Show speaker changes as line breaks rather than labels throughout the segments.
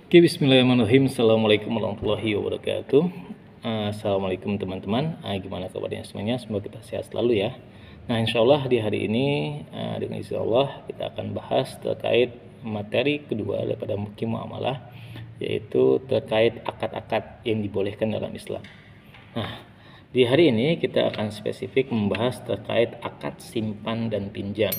Oke, bismillahirrahmanirrahim. Assalamualaikum warahmatullahi wabarakatuh. Assalamualaikum teman-teman. Gimana kabarnya semuanya? Semoga kita sehat selalu ya. Nah, insya Allah di hari ini dengan izin Allah kita akan bahas terkait materi kedua daripada Mukim Muamalah, yaitu terkait akad-akad yang dibolehkan dalam Islam. Nah, di hari ini kita akan spesifik membahas terkait akad simpan dan pinjam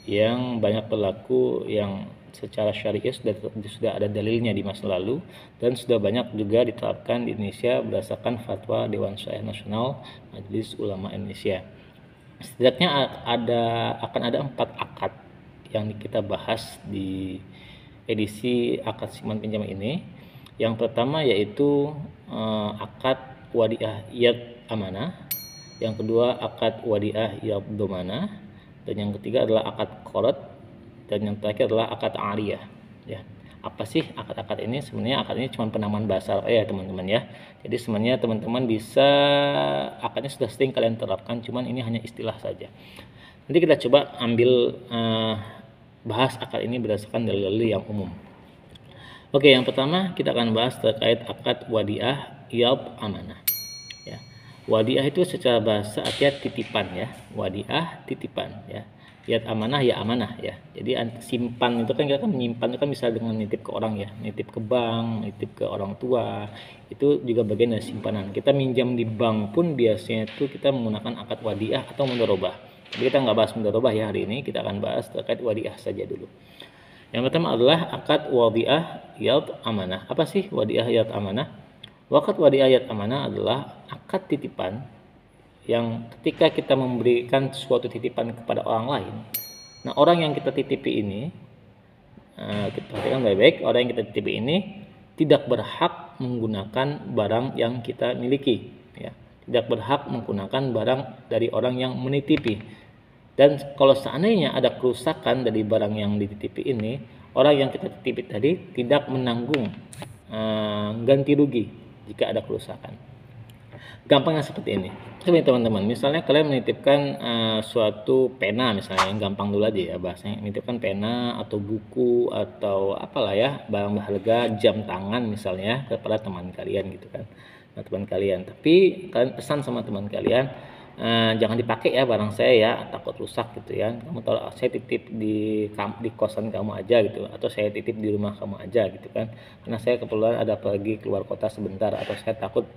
yang banyak berlaku, yang secara syariah sudah ada dalilnya di masa lalu dan sudah banyak juga diterapkan di Indonesia berdasarkan fatwa Dewan Syariah Nasional Majelis Ulama Indonesia. Setidaknya akan ada 4 akad yang kita bahas di edisi akad simpan pinjam ini. Yang pertama yaitu akad wadiah iyad amanah, yang kedua akad wadiah iyad domanah, dan yang ketiga adalah akad qorad, dan yang terakhir adalah akad ariyah ya. Apa sih akad-akad ini? Sebenarnya akad ini cuma penamaan bahasa ya teman-teman ya. Jadi sebenarnya teman-teman bisa, akadnya sudah sering kalian terapkan, cuman ini hanya istilah saja. Nanti kita coba ambil bahas akad ini berdasarkan dalil-dalil yang umum. Oke, yang pertama kita akan bahas terkait akad wadiah iyad amanah ya. Wadiah itu secara bahasa artinya titipan ya. Wadiah titipan ya. Iyad amanah ya amanah ya. Jadi simpan itu kan kita kan menyimpan itu kan bisa dengan nitip ke orang ya, nitip ke bank, nitip ke orang tua. Itu juga bagian dari simpanan. Kita minjam di bank pun biasanya itu kita menggunakan akad wadiah atau mudharabah. Tapi kita nggak bahas mudharabah ya hari ini, kita akan bahas terkait wadiah saja dulu. Yang pertama adalah akad wadiah iyad amanah. Apa sih wadiah iyad amanah? Akad wadiah iyad amanah adalah akad titipan yang ketika kita memberikan suatu titipan kepada orang lain, nah orang yang kita titipi ini, kita perhatikan baik-baik, orang yang kita titipi ini tidak berhak menggunakan barang yang kita miliki ya, tidak berhak menggunakan barang dari orang yang menitipi. Dan kalau seandainya ada kerusakan dari barang yang dititipi ini, orang yang kita titipi tadi tidak menanggung ganti rugi jika ada kerusakan. Gampangnya seperti ini. Seperti teman-teman, misalnya kalian menitipkan suatu pena, misalnya yang gampang dulu aja ya bahasanya, menitipkan pena atau buku atau apalah ya, barang berharga, jam tangan misalnya kepada teman kalian gitu kan. Nah, teman kalian, tapi kalian pesan sama teman kalian, jangan dipakai ya barang saya ya, takut rusak gitu ya. Kamu tahu saya titip di kosan kamu aja gitu, atau saya titip di rumah kamu aja gitu kan, karena saya keperluan ada pergi keluar kota sebentar, atau saya takut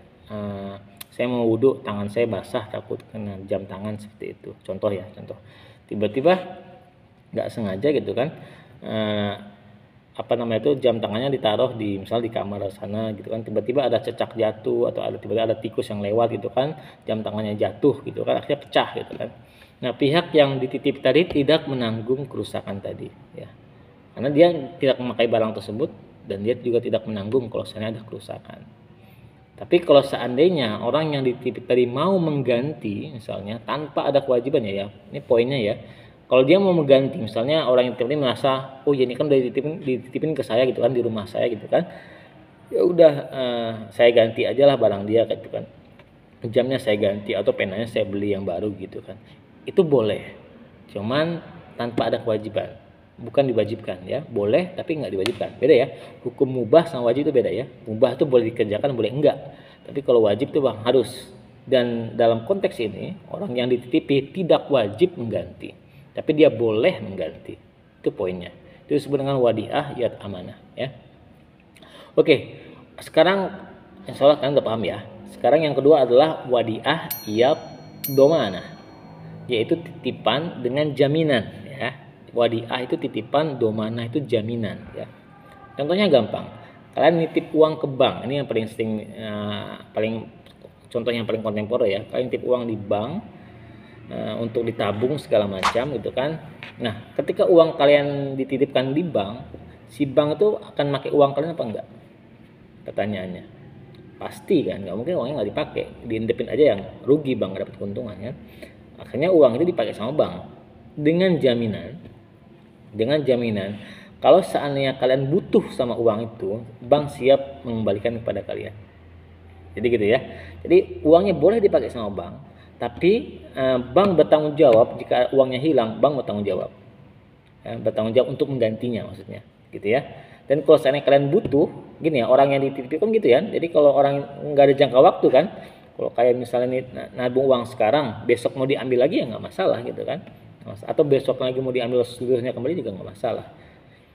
saya mau wudhu, tangan saya basah, takut kena jam tangan, seperti itu. Contoh ya, contoh. Tiba-tiba nggak sengaja gitu kan, jam tangannya ditaruh di misal di kamar sana gitu kan, tiba-tiba ada cecak jatuh atau tiba-tiba ada tikus yang lewat gitu kan, jam tangannya jatuh gitu kan, akhirnya pecah gitu kan. Nah, pihak yang dititip tadi tidak menanggung kerusakan tadi ya, karena dia tidak memakai barang tersebut dan dia juga tidak menanggung kalau misalnya ada kerusakan. Tapi kalau seandainya orang yang dititip tadi mau mengganti misalnya tanpa ada kewajiban ya, ini poinnya ya. Kalau dia mau mengganti, misalnya orang yang dititip ini merasa, oh ya ini kan udah dititipin ke saya gitu kan, di rumah saya gitu kan, ya udah saya ganti aja lah barang dia gitu kan, jamnya saya ganti atau penanya saya beli yang baru gitu kan, itu boleh, cuman tanpa ada kewajiban. Bukan diwajibkan ya, boleh tapi nggak diwajibkan, beda ya. Hukum mubah sama wajib itu beda ya. Mubah itu boleh dikerjakan, boleh enggak, tapi kalau wajib itu bang harus. Dan dalam konteks ini orang yang dititipi tidak wajib mengganti, tapi dia boleh mengganti. Itu poinnya, itu disebut dengan wadiah iyad amanah ya. Oke, sekarang insya Allah kalian udah paham ya. Sekarang yang kedua adalah wadiah iyad domanah, yaitu titipan dengan jaminan ya. Wadiah itu titipan, domanah itu jaminan ya. Contohnya gampang, kalian nitip uang ke bank, ini yang paling sering, contoh yang paling kontemporer ya. Kalian nitip uang di bank untuk ditabung segala macam gitu kan. Nah, ketika uang kalian dititipkan di bank, si bank itu akan pakai uang kalian apa enggak? Pertanyaannya pasti kan, nggak mungkin uangnya nggak dipakai, diintipin aja yang rugi, bank dapat keuntungan ya. Akhirnya uang itu dipakai sama bank dengan jaminan kalau seandainya kalian butuh sama uang itu, bank siap mengembalikan kepada kalian. Jadi gitu ya. Jadi uangnya boleh dipakai sama bank, tapi bank bertanggung jawab jika uangnya hilang, bank bertanggung jawab. Bertanggung jawab untuk menggantinya maksudnya, gitu ya. Dan kalau seandainya kalian butuh, gini ya, orang yang dititipkan gitu ya. Jadi kalau orang nggak ada jangka waktu kan, kalau kayak misalnya nih nabung uang sekarang, besok mau diambil lagi ya nggak masalah gitu kan. Atau besok lagi mau diambil seluruhnya kembali juga nggak masalah.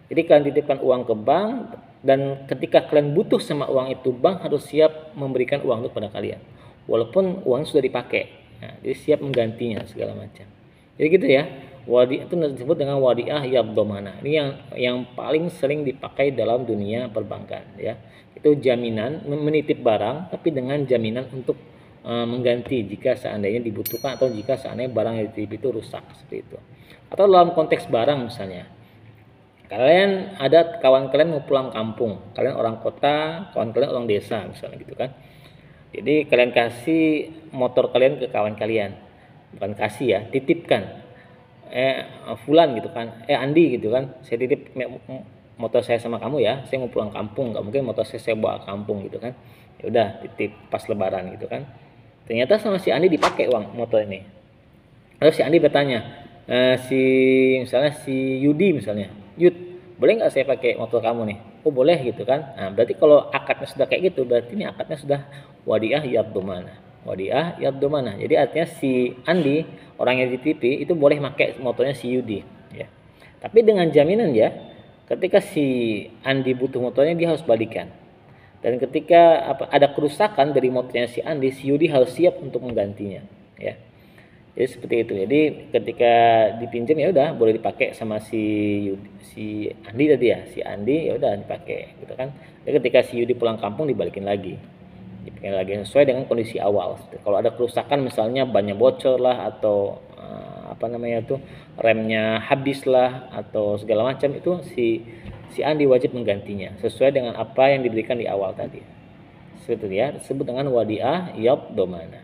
Jadi kalian titipkan uang ke bank, dan ketika kalian butuh sama uang itu, bank harus siap memberikan uang itu kepada kalian. Walaupun uangnya sudah dipakai. Nah, jadi siap menggantinya segala macam. Jadi gitu ya. Wadi itu disebut dengan wadiah yabdomana. Ini yang paling sering dipakai dalam dunia perbankan ya. Itu jaminan menitip barang tapi dengan jaminan untuk mengganti jika seandainya dibutuhkan atau jika seandainya barang yang dititip itu rusak seperti itu. Atau dalam konteks barang misalnya. Kalian ada kawan kalian mau pulang kampung, kalian orang kota, kawan kalian orang desa misalnya gitu kan. Jadi kalian kasih motor kalian ke kawan kalian, bukan kasih ya, titipkan. Fulan gitu kan, Andi gitu kan, saya titip motor saya sama kamu ya, saya mau pulang kampung, nggak mungkin motor saya bawa kampung gitu kan. Ya udah titip pas lebaran gitu kan. Ternyata sama si Andi dipakai uang motor ini. Lalu si Andi bertanya, misalnya si Yudi misalnya, Yud, boleh nggak saya pakai motor kamu nih? Oh boleh gitu kan. Nah berarti kalau akadnya sudah kayak gitu, berarti ini akadnya sudah wadiah yabdomana. Wadiah yabdomana. Jadi artinya si Andi, orang yang dititipi itu boleh pakai motornya si Yudi ya. Tapi dengan jaminan ya, ketika si Andi butuh motornya dia harus balikan. Dan ketika ada kerusakan dari motornya si Andi, si Yudi harus siap untuk menggantinya ya. Jadi seperti itu. Jadi ketika dipinjam ya udah boleh dipakai sama si Andi tadi ya, si Andi ya udah dipakai gitu kan. Dan ketika si Yudi pulang kampung dibalikin lagi sesuai dengan kondisi awal. Kalau ada kerusakan misalnya bannya bocor lah atau remnya habis lah atau segala macam, itu si Andi wajib menggantinya sesuai dengan apa yang diberikan di awal tadi. Seperti itu ya, disebut dengan wadiah yabdomana.